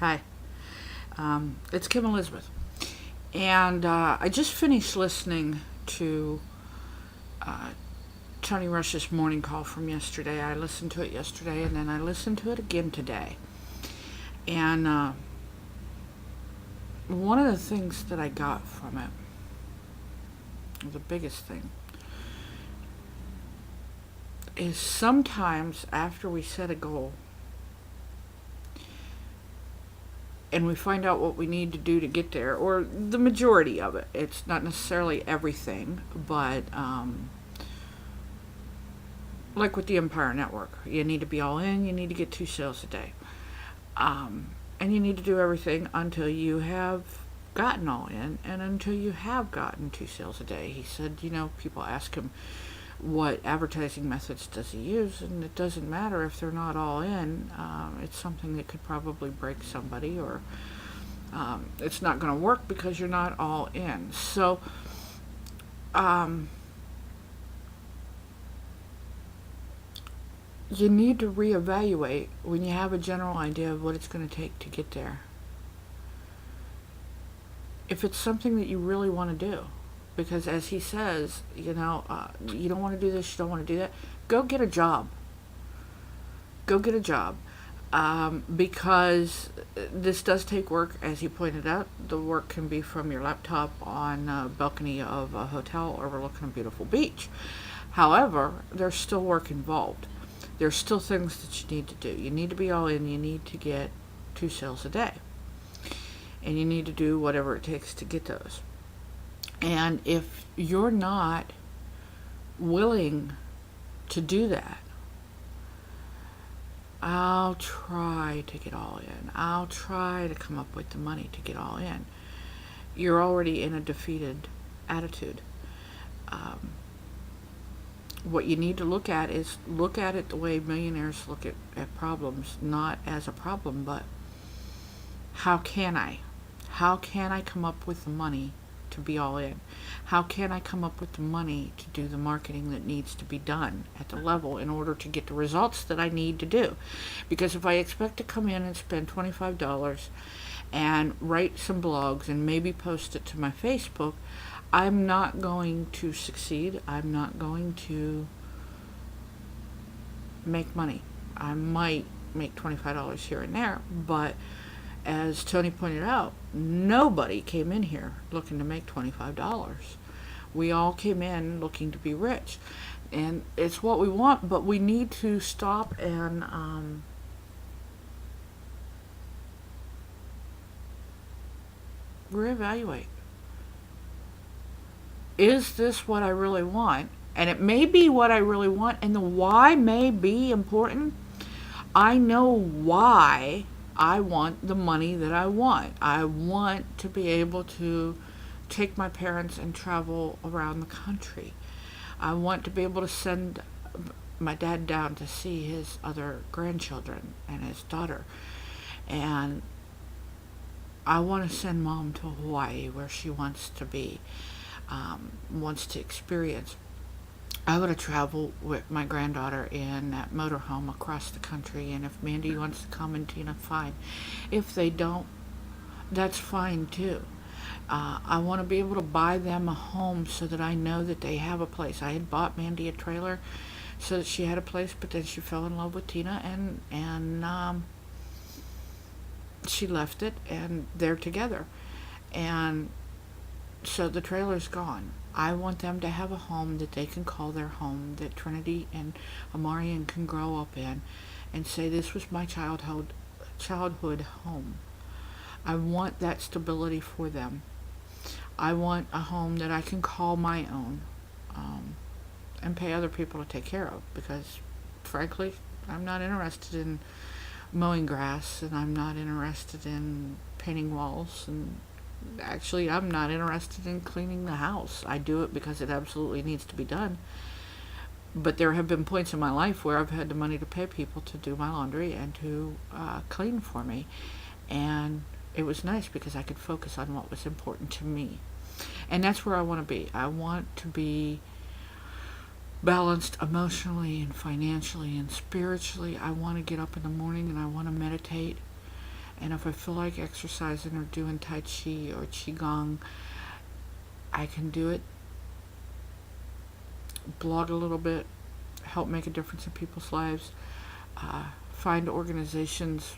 Hi. It's Kim Elizabeth. And I just finished listening to uh, Tony Rush's morning call from yesterday. I listened to it yesterday and then I listened to it again today. And one of the things that I got from it, the biggest thing, is sometimes after we set a goal and we find out what we need to do to get there, or the majority of it, it's not necessarily everything, but like with the Empire Network, you need to be all in, you need to get 2 sales a day. And you need to do everything until you have gotten all in and until you have gotten 2 sales a day. He said, people ask him what advertising methods does he use, and it doesn't matter if they're not all in. It's something that could probably break somebody, or it's not going to work because you're not all in. So you need to reevaluate when you have a general idea of what it's going to take to get there. If it's something that you really want to do, because as he says, you don't want to do this, you don't want to do that, go get a job. Go get a job. Because this does take work, as he pointed out. The work can be from your laptop on a balcony of a hotel overlooking a beautiful beach. However, there's still work involved. There's still things that you need to do. You need to be all in. You need to get 2 sales a day. And you need to do whatever it takes to get those. And if you're not willing to do that, I'll try to get all in. I'll try to come up with the money to get all in. You're already in a defeated attitude. What you need to look at is look at it the way millionaires look at problems, not as a problem, but how can I? How can I come up with the money to be all in? How can I come up with the money to do the marketing that needs to be done at the level in order to get the results that I need to do? Because if I expect to come in and spend $25 and write some blogs and maybe post it to my Facebook, I'm not going to succeed. I'm not going to make money. I might make $25 here and there, but as Tony pointed out, nobody came in here looking to make $25. We all came in looking to be rich. And it's what we want, but we need to stop and reevaluate. Is this what I really want? And it may be what I really want, and the why may be important. I know why I want the money that I want. I want to be able to take my parents and travel around the country. I want to be able to send my dad down to see his other grandchildren and his daughter. And I want to send mom to Hawaii, where she wants to be, wants to experience. I want to travel with my granddaughter in that motorhome across the country, and if Mandy wants to come and Tina, fine. If they don't, that's fine too. I want to be able to buy them a home so that I know that they have a place. I had bought Mandy a trailer so that she had a place, but then she fell in love with Tina, and she left it, and they're together. And so the trailer's gone. I want them to have a home that they can call their home, that Trinity and Amarian can grow up in and say, this was my childhood home. I want that stability for them. I want a home that I can call my own, and pay other people to take care of, because frankly, I'm not interested in mowing grass, and I'm not interested in painting walls, and actually I'm not interested in cleaning the house. I do it because it absolutely needs to be done, but there have been points in my life where I've had the money to pay people to do my laundry and to clean for me, and it was nice because I could focus on what was important to me. And that's where I want to be. I want to be balanced emotionally and financially and spiritually. I want to get up in the morning and I want to meditate And if I feel like exercising or doing Tai Chi or Qigong, I can do it, blog a little bit, help make a difference in people's lives, find organizations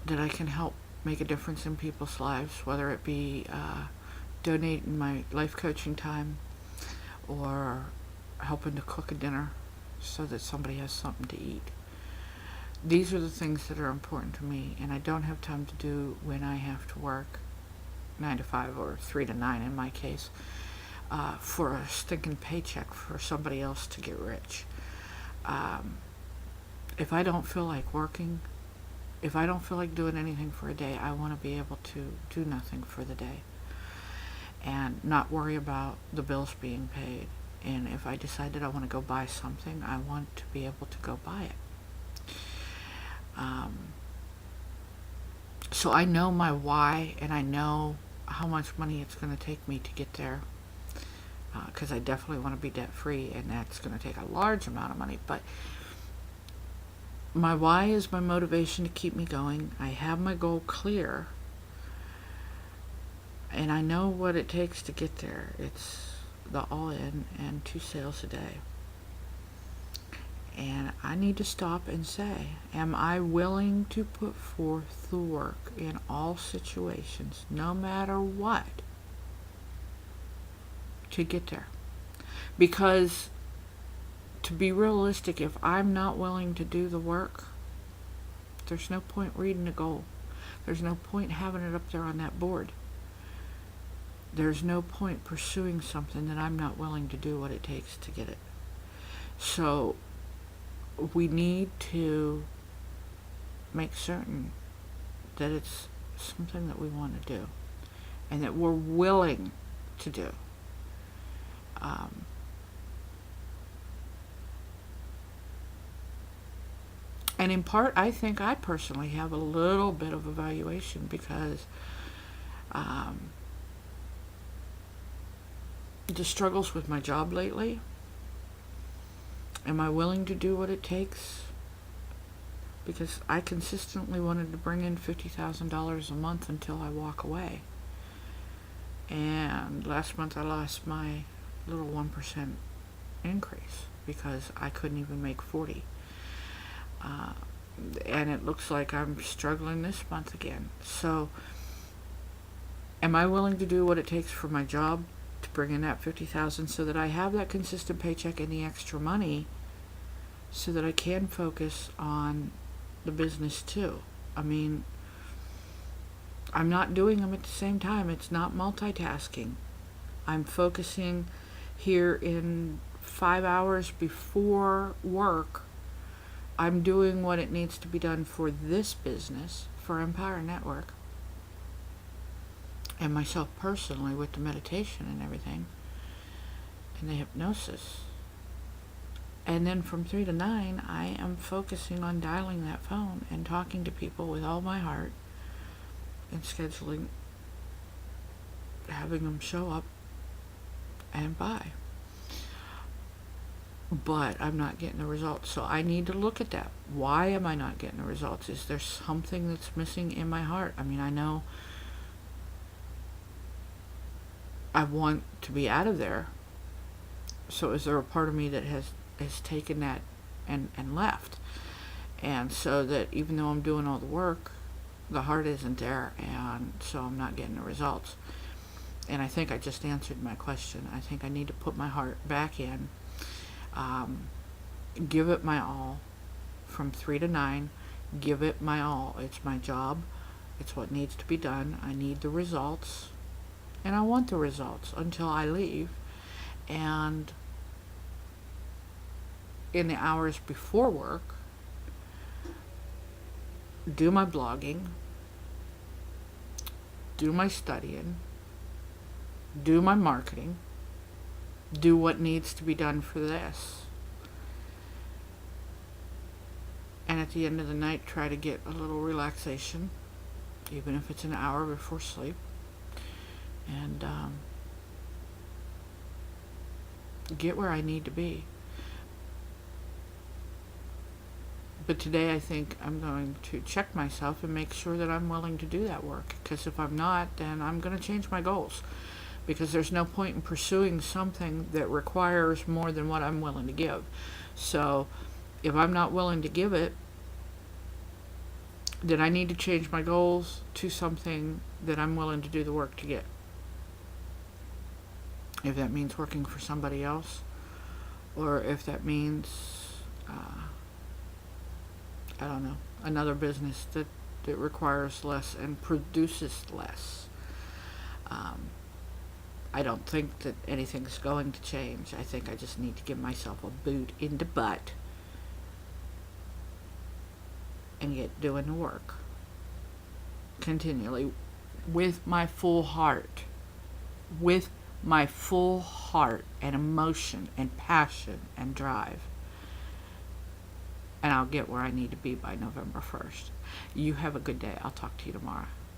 that I can help make a difference in people's lives, whether it be donating my life coaching time or helping to cook a dinner so that somebody has something to eat. These are the things that are important to me, and I don't have time to do when I have to work 9 to 5 or 3 to 9 in my case, for a stinking paycheck for somebody else to get rich. If I don't feel like working, if I don't feel like doing anything for a day, I want to be able to do nothing for the day and not worry about the bills being paid. And if I decide that I want to go buy something, I want to be able to go buy it. So I know my why, and I know how much money it's going to take me to get there, because I definitely want to be debt free, and that's going to take a large amount of money. But my why is my motivation to keep me going. I have my goal clear, and I know what it takes to get there. It's the all-in and 2 sales a day. And I need to stop and say, am I willing to put forth the work in all situations, no matter what, to get there? Because, to be realistic, if I'm not willing to do the work, there's no point reading the goal. There's no point having it up there on that board. There's no point pursuing something that I'm not willing to do what it takes to get it. So we need to make certain that it's something that we want to do and that we're willing to do. And in part, I think I personally have a little bit of evaluation because the struggles with my job lately. Am I willing to do what it takes? Because I consistently wanted to bring in $50,000 a month until I walk away. And last month I lost my little 1% increase because I couldn't even make 40. And it looks like I'm struggling this month again. So, am I willing to do what it takes for my job to bring in that $50,000 so that I have that consistent paycheck and the extra money so that I can focus on the business too? I mean, I'm not doing them at the same time. It's not multitasking. I'm focusing here in 5 hours before work. I'm doing what it needs to be done for this business, for Empire Network, and myself personally with the meditation and everything, and the hypnosis. And then from 3 to 9, I am focusing on dialing that phone and talking to people with all my heart and scheduling, having them show up and buy. But I'm not getting the results, so I need to look at that. Why am I not getting the results? Is there something that's missing in my heart? I mean, I know I want to be out of there, so is there a part of me that has taken that and left? And so that even though I'm doing all the work, the heart isn't there, and so I'm not getting the results. And I think I just answered my question. I think I need to put my heart back in, give it my all from 3 to 9, give it my all. It's my job. It's what needs to be done. I need the results, and I want the results until I leave. And in the hours before work, do my blogging, do my studying, do my marketing, do what needs to be done for this. And at the end of the night, try to get a little relaxation, even if it's an hour before sleep. And get where I need to be. But today I think I'm going to check myself and make sure that I'm willing to do that work. Because if I'm not, then I'm going to change my goals. Because there's no point in pursuing something that requires more than what I'm willing to give. So if I'm not willing to give it, then I need to change my goals to something that I'm willing to do the work to get. If that means working for somebody else, or if that means, I don't know, another business that requires less and produces less. I don't think that anything's going to change. I think I just need to give myself a boot in the butt and get doing the work continually with my full heart, with my full heart and emotion and passion and drive. And I'll get where I need to be by November 1st. You have a good day. I'll talk to you tomorrow.